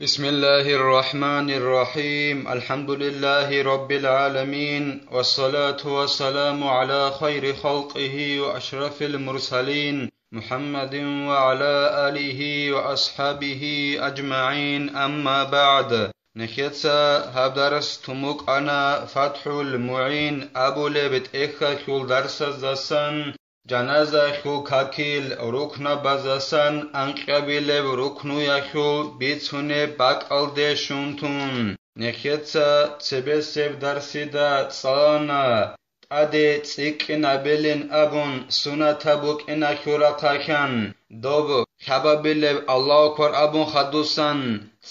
بسم الله الرحمن الرحيم الحمد لله رب العالمين والصلاة والسلام على خير خلقه وأشرف المرسلين محمد وعلى آله وأصحابه أجمعين أما بعد نخيتسا هبدرس تموك أنا فتح المعين أبو لبت إخا خول درس زسن جنازه خو کاکیل رکن بازسن انقبیل رکنو یخو بیتونه باقالده شونتون نخیتسا تبه سب درسی دا صانا اده تیک نبیلین ابون سونا تبوک اینا خورا قاکن دوب خبابیل الله اکبر ابون خدوسن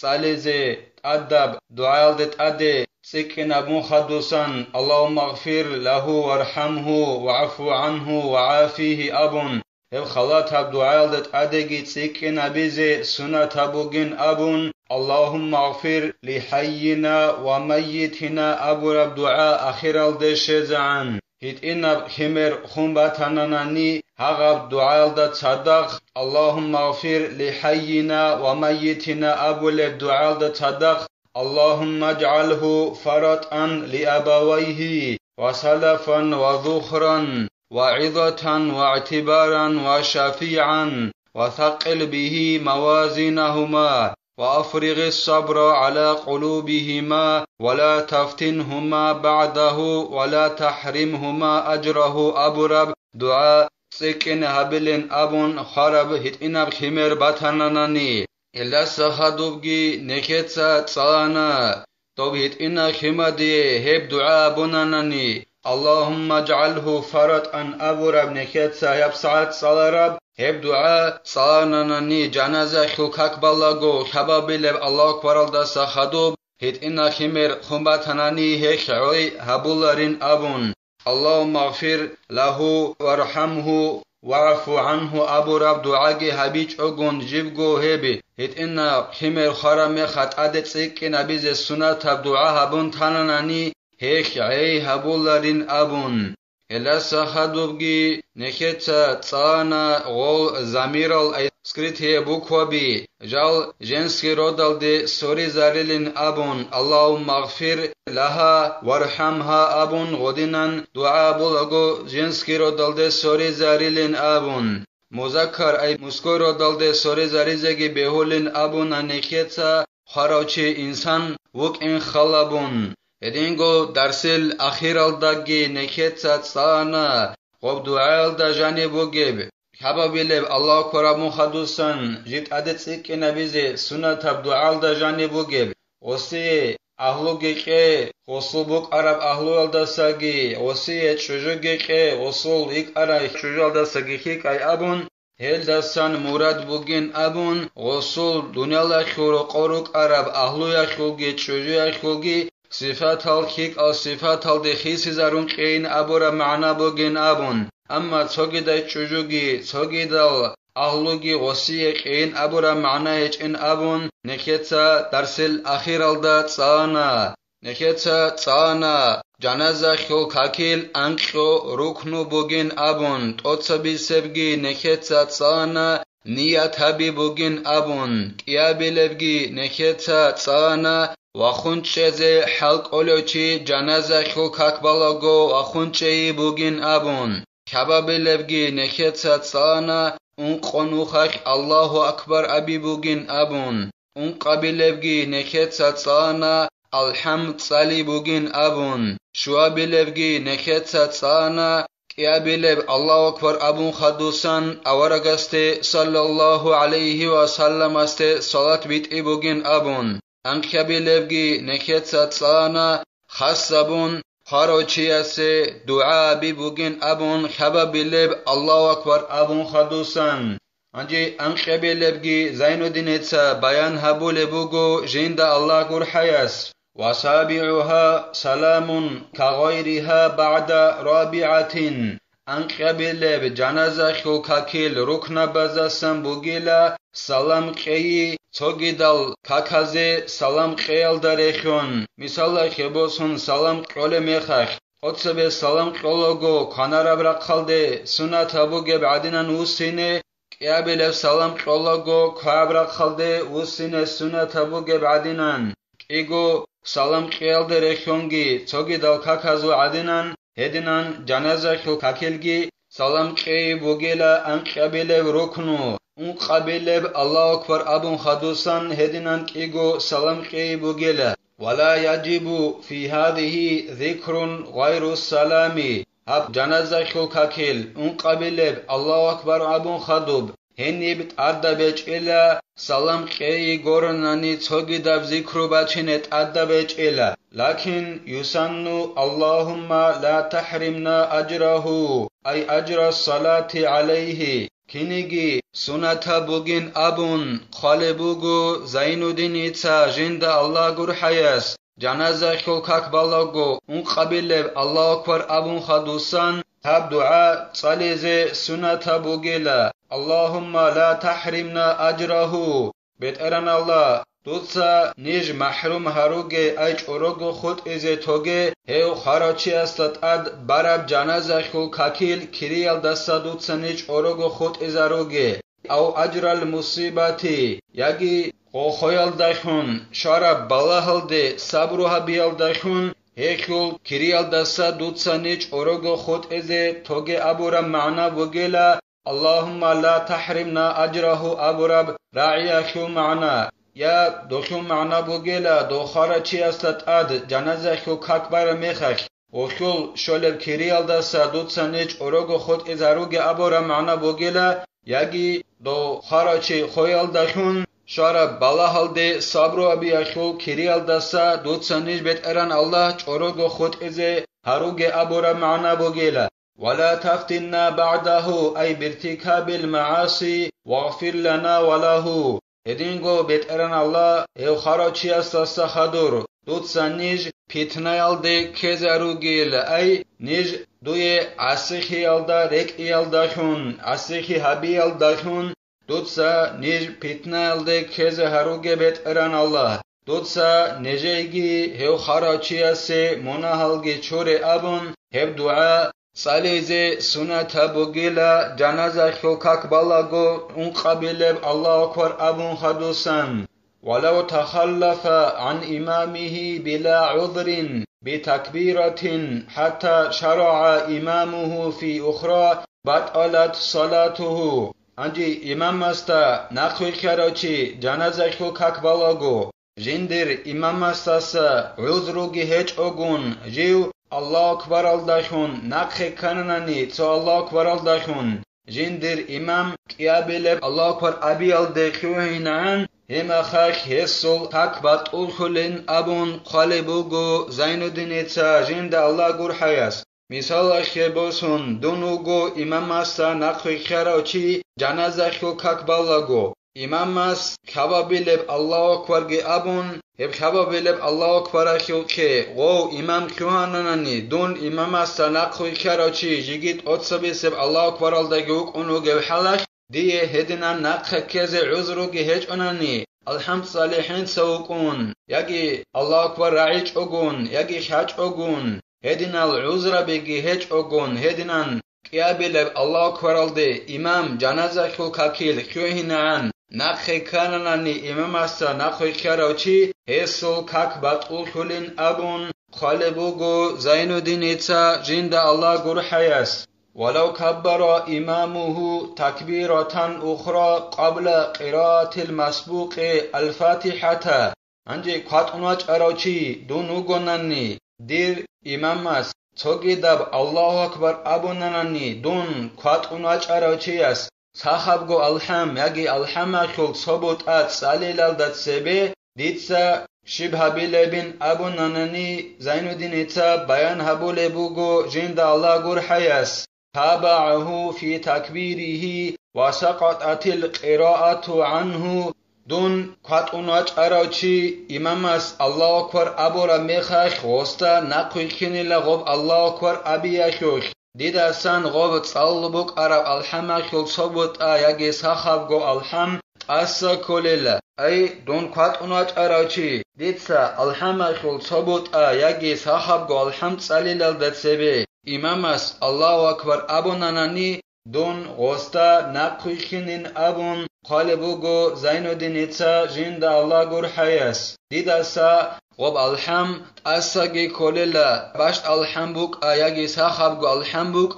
سالیزه أدب دعاء أدي سكن أبو خدوسان اللهم اغفر له وارحمه وعفو عنه وعافيه أبون هب خلات هب دعاء أدي سكن أبيزي سنة أبوغين أبون اللهم اغفر لحينا وميتنا أبو رب دعاء أخير الدشزعان هيت إنب خمر خنباتناناني هغب دعاء تصدق اللهم اغفر لحينا وميتنا أبو لب دعاء تصدق اللهم اجعله فرطا لأبويه وسلفا وذخرا وعظة واعتبارا وشفيعا وثقل به موازينهما وأفرغ الصبر على قلوبهما ولا تفتنهما بعده ولا تحرمهما أجره أبرب دعاء سكن هبلن أبن خرب هتئنب خمر بطنناني إلا سخدوبجي نكتسا تصانا طب هتئنا خمدي هب دعاء بناناني اللهم اجعله فرطا أبرب نكتسا يبسعت صلرب هب دعاء صاناناني جنازة خلقك بلغو خبابيلب الله أكبر الدسا خدوب هتئنا خمر خمبتناني هيك عوي هبولارين أبون اللهم اغفر له وارحمه وعفو عنه أبو رب دعاء هبيج أغن جيبغو هبي هتئنا خمر خرم خط عدد سيكين أبيز السنة دعاء هبون تناناني هيك عي هبولارين أبون إلا سخدوبجي نكتا تانا غول زميرال أي سكريتي بوكوبي جال جنسكي رودال دي سوري زاريلين أبون اللهم اغفر لها وارحمها أبون غدنان دعاء بولغو جنسكي رودال دي سوري زاريلين أبون مذكر أي مسكو رودال دي سوري زاريزگي بهولين أبون نكتا خراوچي إنسان وك إن خلابون ادینگو درسل اخیرال داگی نکتسات سانا خوب دعایل دا جانی بوگیب حبابیلب الله کرامو خدوسن جیت عدد سیکی نبیزی سنت هب دعایل دا جانی بوگیب وسی اهلوگی که غسل بوک عرب اهلوال دا ساگی وسی چجوگی که غسل ایک عرب چجوال دا ساگی خیک ای ابون هل دستان مراد بوگین ابون غسل دنیا خورو قروک عرب اهلویا خلگی چجویا خلگی صفات الخيك أو صفات الدخيس زارون قين أبورا معنا بوجين أبون أما تسوغي تشوجوغي تسوغي دال أهلوغي غسي قين أبورا معنا يجين أبون نكيتا درسل أخير الدا تصانا نكيتا تصانا جنازة خو كاكيل أنخو ركنو بوجين أبون توتسبي سبغي نكيتا تصانا نيات هبي بوجين أبون كيابي لبغي نكيتا تصانا وخونچه حلق اولوچی جنازه خو کاکبالاگو وخونچه بوگین ابون کباب لبگی نکت سانا اون قنوخخ الله اکبر ابی بوگین ابون اون قبیل لبگی نکت سانا الحمد صلی بوگین ابون شواب لبگی نکت سانا کیابی لب الله اکبر ابون خدوسان اورگست صلی الله علیه و سلم است صلات بیت بوگین ابون انکبی لبگی نکت سانا خصبون خاروچی است دعا بی بوگین ابون خبابی لب الله اکبر ابون خدوسان انجی انکبی لبگی زین الدین ایتسا بیان هبول بوگو جند الله گر حیاس وسابعها سلام كغيرها بعد رابعة انکبی لب جنازه خو کاکیل رکن بازسن بوگیلا سلام قیی توگیدال کاکازه سلام قیال دارخون مثال خبوسون سلام قول میخخ قدسبه سلام قولوگو کنارب رقالده سنت ابوگه بعدنا نوسینه قيابل سلام قلقو كابرا خلده وسين سنة بوغ بعدنان إيغو سلام قيال درخونگي توغي دل كاكازو عدنان هدنان جنازة خل كاكلگي سلام قي بوغيلا ان قابل ركنو ان قابل الله أكبر أبون خدوسان هدنان إيغو سلام قي بوغيلا ولا يجب في هذه ذكر غير السلام هب جنازة خل كاكل ان قابل الله أكبر أبون خدوب هنيبت أدبج إلا سلام قي غورناني توغي دب ذكر بچنت أدبج إلا لكن يسن اللهم لا تحرمنا أجره أي أجر الصلاة عليه كينيجي سنة بوغين أبون خالبوغو زين الدين إيسا جند الله غور حياس جنازة خلقك بلغو ان قبل الله أكبر أبون خدوسان هب دعاء صليزي سنة بوغيلا اللهم لا تحرمنا أجره بيترن الله دوتسا نيج محروم هروگه ايج اوروگو خود ازي توگه هيو خاراچي استت اد براب جنازه خو كاكيل كريال دستا دوتسا نيج اوروگو خود ازاروگه او اجر المصيبتي ياگي خوخويال داخون شارب بالاهل دي صبروها بيال داخون هيخول كريال دستا دوتسا نيج اوروگو خود ازي توگه ابورا معنا بوگيلا اللهم لا تحرمنا أجره أبرب راعي خو معنا يا دوخو معنا بوگيلا دو خارچي استت اد جنازه خو كاكبر ميخخ وخول شولب كريال دستا دوتسا نيج اوروگو خود ازاروگه ابورا معنا بوگيلا ياگي دو خارچي خويال دخون شارب بالاهل دي صبرو ابي خول كريال دستا دوتسا نيج بيت اران الله اوروگو خود ازي هروگه ابورا معنا بوگيلا ولا تفتنا بعده أي بارتكاب المعاصي واغفر لنا وله هدينغو بيترن الله ايو خارچي استاسا خدور دوتسا نيج پيتنايال دي كزاروگيل أي نيج دوي عسيخي يالدا ريك يالدا خون عسيخي حبي يالدا خون دوتسا نيج پيتنايال دي كزاروگي بيترن الله دوتسا نيجيگي هيو خارچي اسي مناهلگي چوري ابون هب دعا صليزي سنة بوغيلا جنازة خلقك بلغو انقبل الله أكبر أبو خدوسان ولو تخلف عن إمامه بلا عذر بتكبيرة حتى شرع إمامه في أخرى بطلت صلاته أنجي إمام مستا نقوي خراچي جنازة خلقك بلغو جندر إمام مستا عذروغي هج أغون جيو الله أكبر الدخون نقخ كنناني تو الله أكبر الدخون جندر إمام كيابلب الله أكبر أبي الدخوهنان هما خاك هسول تكبت أولخلين أبون قالبوغو زين الدين إتسا جند الله غور حياس مثال خبوسون دونوغو إمام مستا نقخ خراچي جنازة خلقك بلغو إمام مس كبابيلب الله أكبر جي أبون هب كبابيلب الله أكبر خلقه غو إمام كوهاناني دون إمام مس نقخ خراچي جيگيت أتصبيسب الله أكبر الدگوك أنوغ حلق دي هدنا نقخ كز عذروغ هج أناني الحمد صالحين سوقون يجي الله أكبر رعيج أغون يجي حج أغون هدنا العذر بيجي هج أغون هدنا كيابيلب الله أكبر الدي إمام جنازة خلقاكيل كوهنان نقخ كانناني إمام أستا نقخ خراچي هسول كاك بطول خلين أبون خالبوغو زين الدين إتسا جند الله غور حياس ولو كبر إمامه تكبيرة أخرى قبل قراءة المسبوق الفاتحة أنجي قطنواج أراچي دونو غناني دير إمام أس توگي دب الله أكبر أبوناناني دون قطنواج أراچياس صاحبگو الحم يجي الحم خلق صبوت ات ساليلال دات سبه ديتسا شبه بلبن ابو ناناني زين الدين إتسا بيان هبو لبوغو جند الله غور حياس تابعه في تكبيره وسقطت القراءة عنه دون قطعناج أراچي إمامس الله أكبر أبورا ميخاخ وستا نقوي خيني لغوب الله أكبر أبي يخوخ ديدا سان غوب تصلبوك عرب الحمى خل صبوت يجي صاحب جو الحم أسا كللا أي دون قطعناج أراچي ديتسا الحمى خل صبوت يجي صاحب جو الحم تساليلال دتسبه إمامس الله أكبر أبو ناناني دون غوستا نقویخینین ابون قالبوگو زینودین ایتسا جند الله گر حیاس دیداسا غب الحم تأساگی کولیلا باشت الحم بوک آیاگی ساخبگو الحم بوک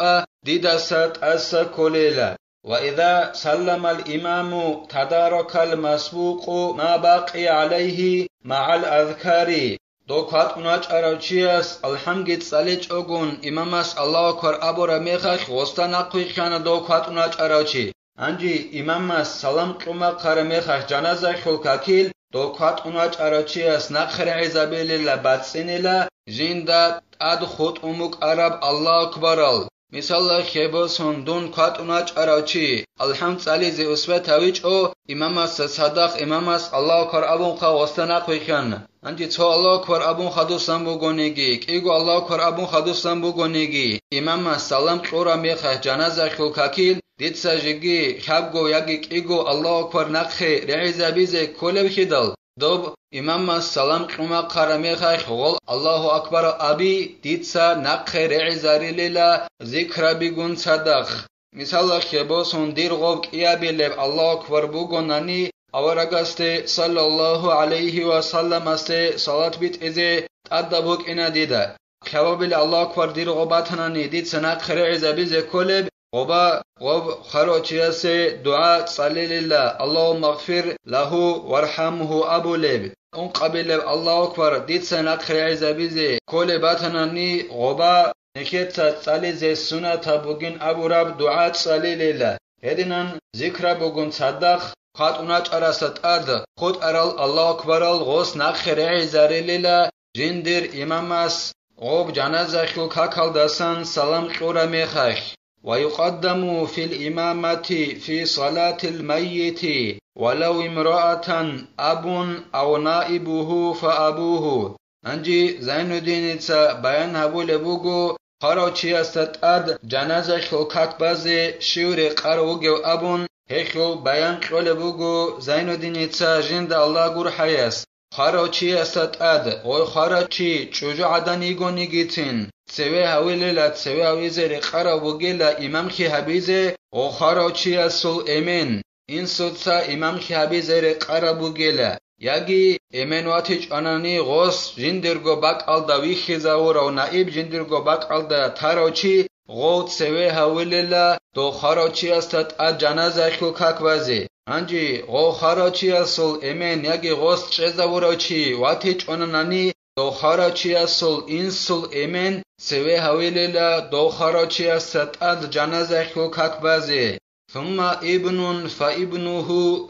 دیداسا تأسا کولیلا وإذا سلم الإمام تدارك المسبوق ما بقي عليه مع الأذكار دوكات مناج أراوچياس الحمد صليج أغون إماماس الله أكبر أبورا ميخاش غستانا قويخانا دوكات مناج أراوچي أنجي إماماس سلام قوما قار ميخاش جنازة خلقاكيل دوكات مناج أراوچياس نخر عزابيل لباتسينيلا جندا أد خود أموك أراب الله أكبر مثال خيبوسون دون قات أناج أراوچي الحمد صليزي أسوة تاويج أو إماماس صدق إماماس الله أكبر أبون خا غستانا قويخانا انجی تو الله اکبر ابون خدوستان بگونیگی ایگو الله اکبر ابون خدوستان بگونیگی امام سلام قورا میخه جنازه خلقاکیل دید سجگی خبگو یگی ایگو الله اکبر نقخه رعیزه بیزه کلب خیدل دوب امام سلام قوما قرا میخه خول الله اکبر ابی دید سا نقخه رعیزه ریلیلا ذکر بیگون صدق مثال خیبوسون دیر غوب ایابی لب الله اکبر بگونانی أورغاسته صلى الله عليه وسلم استه صلاة بيت إزي تأدبوك إنا ديدا خوابل الله أكبر دير غباتنا نديد سناك خرع زبيز كولب غب خروچياس دعاء صلي لله اللهم اغفر له وارحمه أبو لب اون قبل الله أكبر ديد سناك خرع زبيز كولباتنا ني غبا نكيت صلي زي سنة بوغين أبو رب دعاء صلي لله هدنان ذكر بوغن صدق قات أناج أراسات أرد خود أرال الله أكبر الغوص نخر عزاريليلا جندر إماماس غوب جنازة خلق هكال داسان سلام قورا ميخاش ويقدم في الإمامة في صلاة الميت ولو امرأة أب أو نائبه فأبوه أنجي زين الدين بيان هبو لبوغو خاروچي استت أرد جنازة خلق هكبازي شوري قاروغو أبون هيخو بيان قولبوغو زين الدين جند الله گر حياس خاروچي استت أد غوي خاروچي چوجو عدن إيگو نيگيتين تسوي هاويللا تسوي هاويزي قاروغيلا إمام خي حبيزي غو خاروچي أسول إمين إن سوتسا إمام خي حبيزي قاروغيلا ياگي إمين واتيج أناني غوص جندرگو باق ألدا ويخيزاورا و نائب جندرگو باق ألدا تاروچي غوت سوي هاويللا دو خاروچي استت اد جنازه خلقاك وازي انجي غو خاروچي اسول امين ياگي غوست چزاوروچي واتيچ اوناناني دو خاروچي اسول انسول امين سوي هاويللا دو خاروچي استت اد جنازه خلقاك وازي ثم ابن فابنه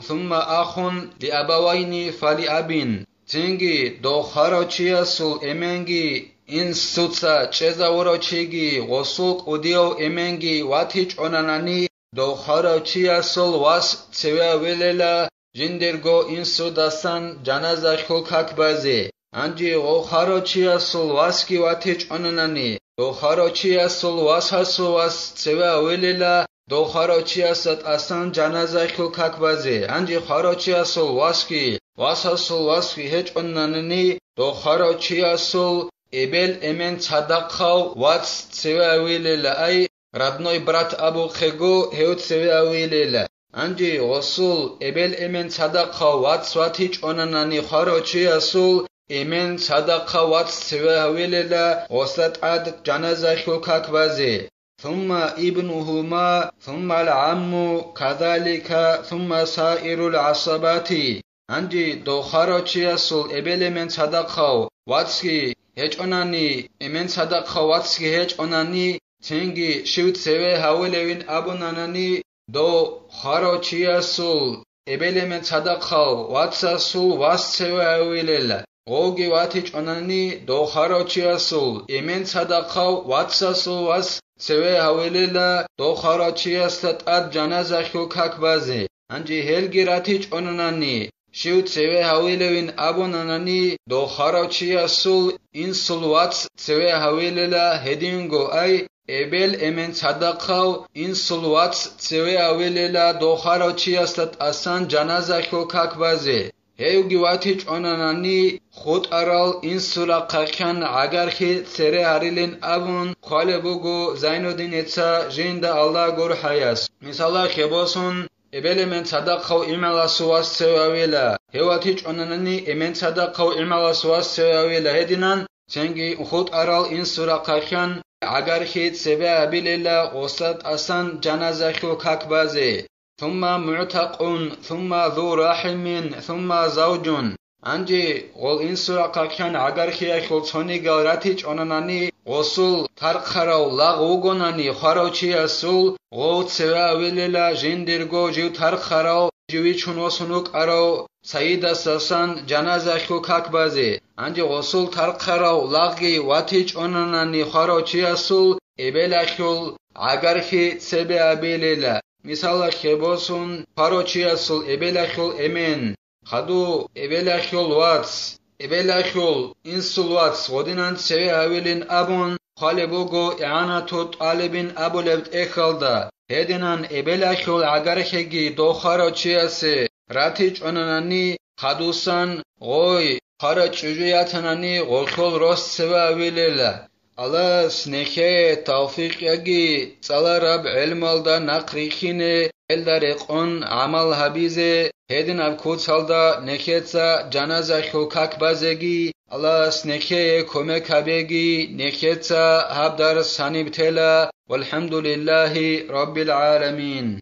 ثم اخ لابوين فلابين تنگي دو خاروچي اسول امينگي این سوتسا چزاوروچیگی غسوق اودیو امنگی واتیچ اونانانی دو خاروچی اصل واس تسویا ویللا جندرگو این سودستان جنازه خلقاک بازی انجی غو خاروچی اصل واسکی واتیچ اونانانی دو خاروچی اصل واس هسو واس تسویا ویللا دو خاروچی است اصلا جنازه خلقاک بازی انجی خاروچی اصل واسکی واس هسو واسکی هیچ اونانانی دو خاروچی اصل إبل إمن صدقه وات سوى أويللا أي родной брат أبو خيغو هيوت سوى أويللا أنجي غسول إبل إمن صدقه وات سواتيج أناني خاروچي أسول إمن صدقه وات سوى أويللا غسلت عد جنازة خلقاك بازي ثم ابنهما ثم العم كذلك ثم سائر العصبات أنجي دو خاروچي أسول إبل إمن صدقه واتسكي هيج أناني إمن صدق خواتسكي هيج أناني تنگي شوت سوي هاولوين أبوناناني دو خاروچي أسول إبل من صدق خواتس أسول واس سوي هاوليلا غوغي واتيج أناني دو خاروچي أسول إمن صدق خواتس أسول واس سوي هاوليلا دو خاروچي أستت أد جنازة خلقاك بازي أنجي هلگي راتيج أناني شوت سوي هاويلوين أبوناناني دو خاروچي أسول إنسول واتس سوي هاويللا هدينغو أي إبل إمن صدقاو إنسول واتس سوي هاويللا دو خاروچي أستت أسان جنازة خلقاك بازي هیوگی واتیچ آنانی خود ارال این سورا قاکن اگر که سره هریلین ابون خاله بگو زینودین ایتسا جند الله گر حیاس مثلا خباسون ابل من صدق خو ایمال سواس سواویلا هیواتیچ آنانی امن صدق خو ایمال سواس سواویلا هدینان چنگی خود ارال این سورا قاکن اگر که سبه ابیلیلا غصت اصلا جنازه خو کک بازه ثم معتق ثم ذو رحم ثم زوج انجي غول این سورا قاکن اگر که خلصونی گالراتیچ آنانی غسول ترخراو لاغوگونانی خاروچی اصول غوت سوا ویلیلا جندرگو جیو ترخراو جوی چونوسونوک ارو سعید اساسان جنازه خو کک بازی انجی غسول ترخراو لاغی واتیچ آنانی خاروچی اصول ابلخول اگر که سبه ابلیلا مثال خباسون خاروچی اصول ابلخول امن خدو ابلخول واتس ابلخول انسول واتس غدینان سوی اولین ابون خالبوگو اعانتو طالبین ابو لبت اخالدا هدینان ابلخول اگر خگی دو خاروچی اسی راتیچ آنانی خدوسان غوی خاروچ جویاتنانی غلخول روست سوی اولیلا الله سنخه توفیق یگی صلا رب علم الدا نقریخینه الدرقون عمل حبیزه هدین اب کوتسالدا نخیتسا جنازه خو کک بازگی الله سنخه کمک هبگی نخیتسا هب در سنیب تلا والحمد لله رب العالمين